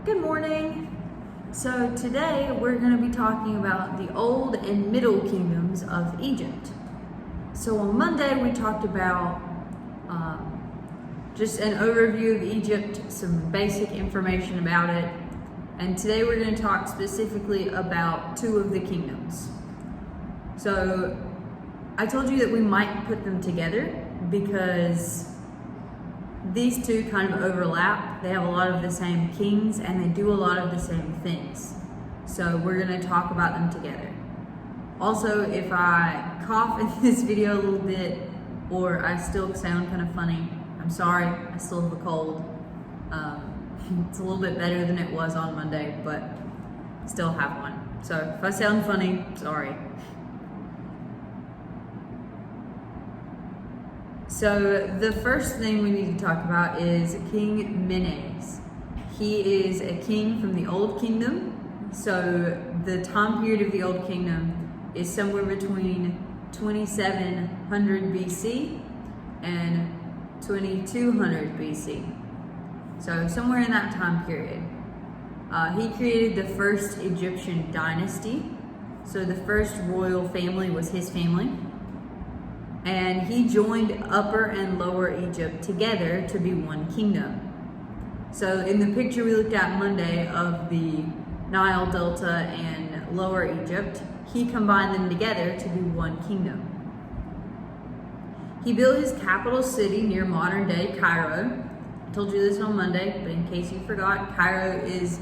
Good morning. So today we're going to be talking about the Old and Middle Kingdoms of Egypt. So on Monday we talked about just an overview of Egypt, some basic information about it, and today we're going to talk specifically about two of the kingdoms. So I told you that we might put them together because these two kind of overlap. They have a lot of the same kings and they do a lot of the same things. So we're going to talk about them together. Also, if I cough in this video a little bit or I still sound kind of funny, I'm sorry. I still have a cold. It's a little bit better than it was on Monday, but still have one. So if I sound funny, sorry. So the first thing we need to talk about is King Menes. He is a king from the Old Kingdom. So the time period of the Old Kingdom is somewhere between 2700 BC and 2200 BC. So somewhere in that time period. He created the first Egyptian dynasty. So the first royal family was his family. And he joined Upper and Lower Egypt together to be one kingdom. So in the picture we looked at Monday of the Nile Delta and Lower Egypt, he combined them together to be one kingdom. He built his capital city near modern-day Cairo. I told you this on Monday, but in case you forgot, Cairo is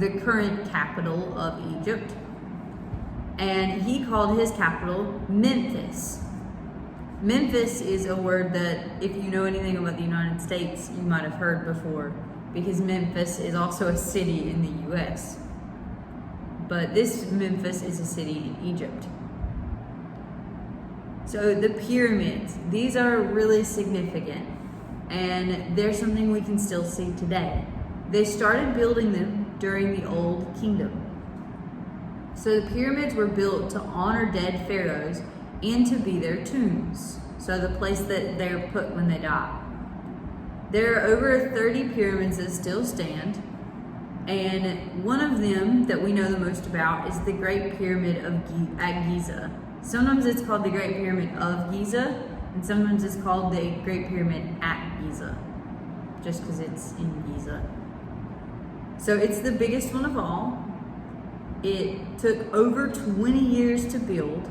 the current capital of Egypt. And he called his capital Memphis. Memphis is a word that, if you know anything about the United States, you might have heard before, because Memphis is also a city in the US. But this Memphis is a city in Egypt. So the pyramids, these are really significant, and they're something we can still see today. They started building them during the Old Kingdom. So the pyramids were built to honor dead pharaohs and to be their tombs, so the place that they're put when they die. There are over 30 pyramids that still stand, and one of them that we know the most about is the Great Pyramid at Giza. Sometimes it's called the Great Pyramid of Giza, and sometimes it's called the Great Pyramid at Giza, just because it's in Giza. So it's the biggest one of all. It took over 20 years to build,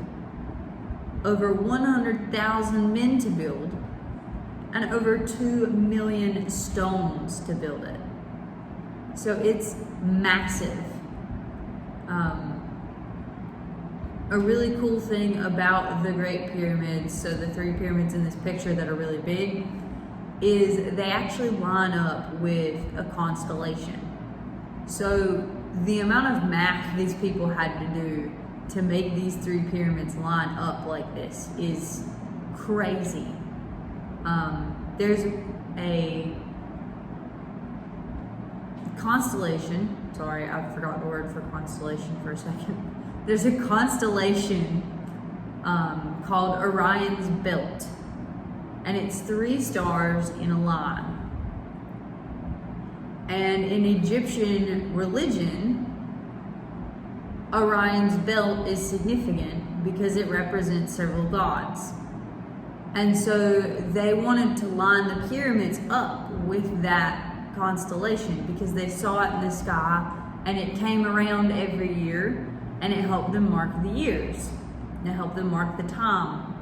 over 100,000 men to build, and over 2 million stones to build it. So it's massive. A really cool thing about the Great Pyramids, so the 3 pyramids in this picture that are really big, is they actually line up with a constellation. So the amount of math these people had to do to make these 3 pyramids line up like this is crazy. There's a constellation, sorry, I forgot the word for constellation for a second. There's a constellation called Orion's Belt, and it's 3 stars in a line. And in Egyptian religion, Orion's belt is significant because it represents several gods. And so they wanted to line the pyramids up with that constellation because they saw it in the sky and it came around every year and it helped them mark the years. And it helped them mark the time.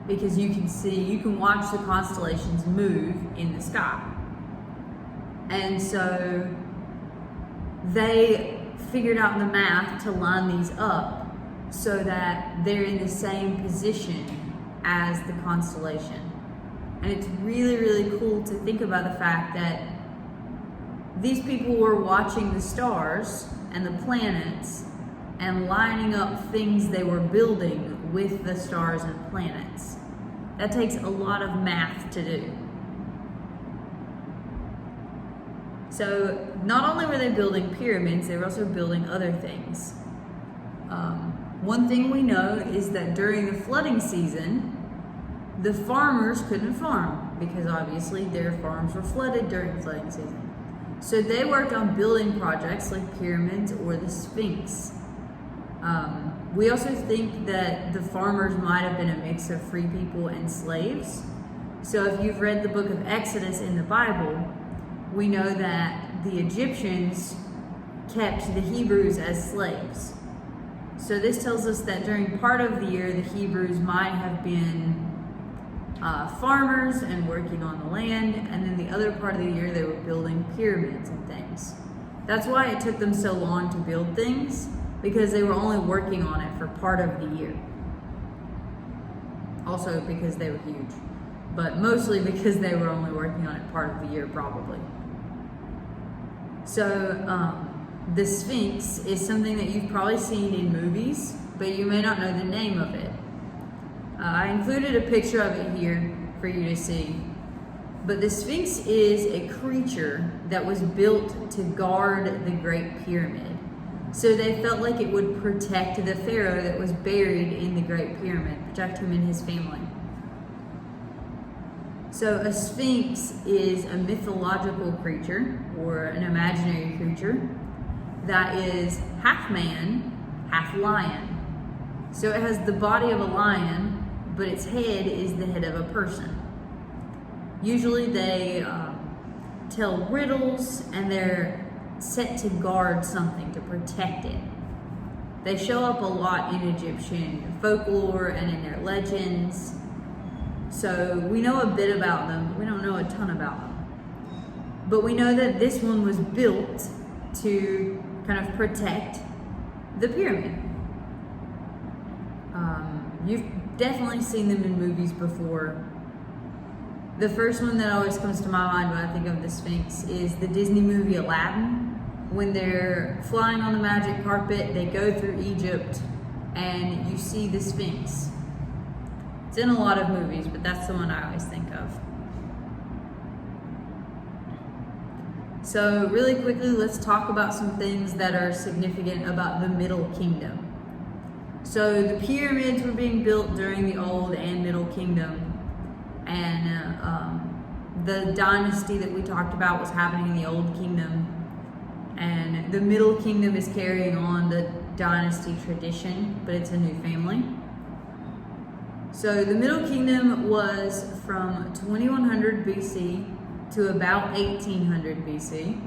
Because you can watch the constellations move in the sky. And so they figured out the math to line these up so that they're in the same position as the constellation. And it's really, really cool to think about the fact that these people were watching the stars and the planets and lining up things they were building with the stars and planets. That takes a lot of math to do. So not only were they building pyramids, they were also building other things. One thing we know is that during the flooding season, the farmers couldn't farm because obviously their farms were flooded during flooding season. So they worked on building projects like pyramids or the Sphinx. We also think that the farmers might have been a mix of free people and slaves. So if you've read the book of Exodus in the Bible, we know that the Egyptians kept the Hebrews as slaves. So this tells us that during part of the year, the Hebrews might have been farmers and working on the land, and then the other part of the year they were building pyramids and things. That's why it took them so long to build things, because they were only working on it for part of the year. Also because they were huge, but mostly because they were only working on it part of the year probably. So the Sphinx is something that you've probably seen in movies, but you may not know the name of it. I included a picture of it here for you to see. But the Sphinx is a creature that was built to guard the Great Pyramid. So they felt like it would protect the pharaoh that was buried in the Great Pyramid, protect him and his family. So a Sphinx is a mythological creature, or an imaginary creature, that is half man, half lion. So it has the body of a lion, but its head is the head of a person. Usually they tell riddles, and they're set to guard something, to protect it. They show up a lot in Egyptian folklore and in their legends. So we know a bit about them, but we don't know a ton about them. But we know that this one was built to kind of protect the pyramid. You've definitely seen them in movies before. The first one that always comes to my mind when I think of the Sphinx is the Disney movie Aladdin. When they're flying on the magic carpet, they go through Egypt, and you see the Sphinx. It's in a lot of movies, but that's the one I always think of. So really quickly, let's talk about some things that are significant about the Middle Kingdom. So the pyramids were being built during the Old and Middle Kingdom, and the dynasty that we talked about was happening in the Old Kingdom, and the Middle Kingdom is carrying on the dynasty tradition, but it's a new family. So the Middle Kingdom was from 2100 BC to about 1800 BC.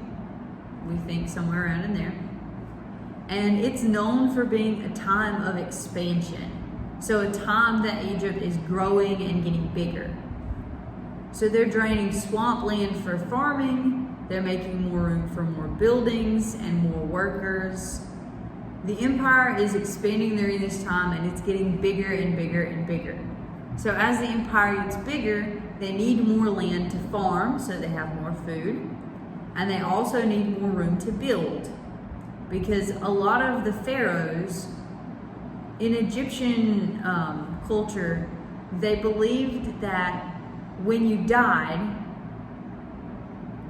We think somewhere around in there. And it's known for being a time of expansion. So a time that Egypt is growing and getting bigger. So they're draining swampland for farming. They're making more room for more buildings and more workers. The empire is expanding during this time, and it's getting bigger and bigger and bigger. So as the empire gets bigger, they need more land to farm so they have more food. And they also need more room to build, because a lot of the pharaohs in Egyptian culture, they believed that when you died,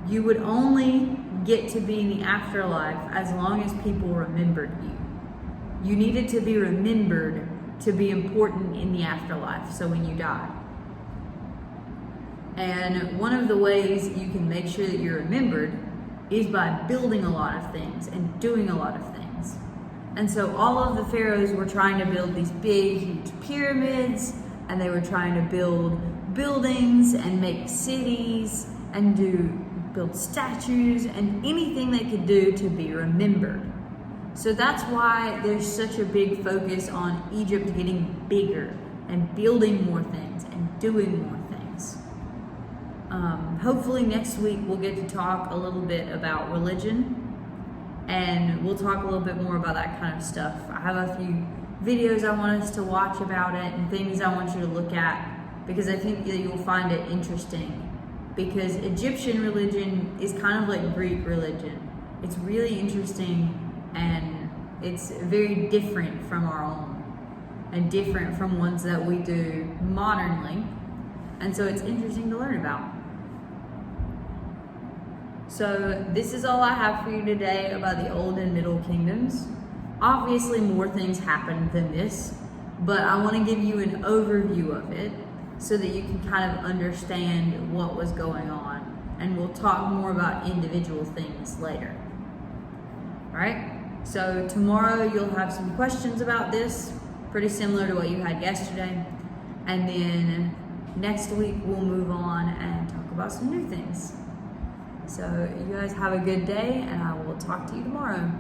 you would only get to be in the afterlife as long as people remembered you. You needed to be remembered to be important in the afterlife, so when you die. And one of the ways you can make sure that you're remembered is by building a lot of things and doing a lot of things. And so all of the pharaohs were trying to build these big, huge pyramids, and they were trying to build buildings and make cities and build statues and anything they could do to be remembered. So that's why there's such a big focus on Egypt getting bigger and building more things and doing more things. Hopefully next week we'll get to talk a little bit about religion, and we'll talk a little bit more about that kind of stuff. I have a few videos I want us to watch about it and things I want you to look at, because I think that you'll find it interesting. Because Egyptian religion is kind of like Greek religion. It's really interesting, and it's very different from our own and different from ones that we do modernly. And so it's interesting to learn about. So this is all I have for you today about the Old and Middle Kingdoms. Obviously more things happened than this, but I want to give you an overview of it so that you can kind of understand what was going on. and we'll talk more about individual things later. All right, so tomorrow you'll have some questions about this, pretty similar to what you had yesterday. And then next week we'll move on and talk about some new things. So you guys have a good day, and I will talk to you tomorrow.